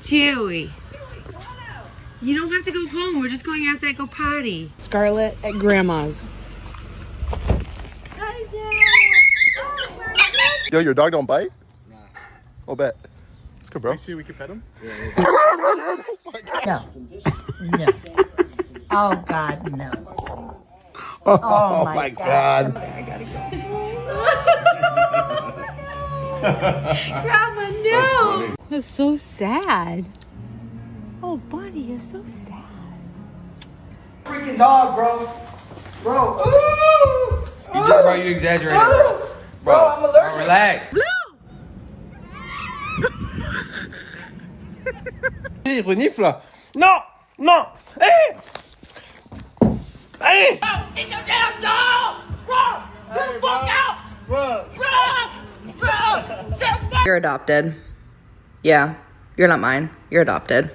Chewy. You don't have to go home. We're just going outside, go potty. Scarlett at Grandma's. Yo, your dog don't bite? Nah. I'll bet. Let's go, bro. You see we can pet him? No. No. Oh, God, no. Oh, my God. I gotta go. Grandma, no. That's so sad. Oh, buddy, you're so sad. Freaking dog, bro. Bro. Ooh. Bro, you exaggerated, bro. Bro, I'm allergic. Bro, relax. Il renifle. Non, non. Hey. Hey. It's your damn dog. Bro, just fuck out. Bro. You're adopted. Yeah, you're not mine. You're adopted.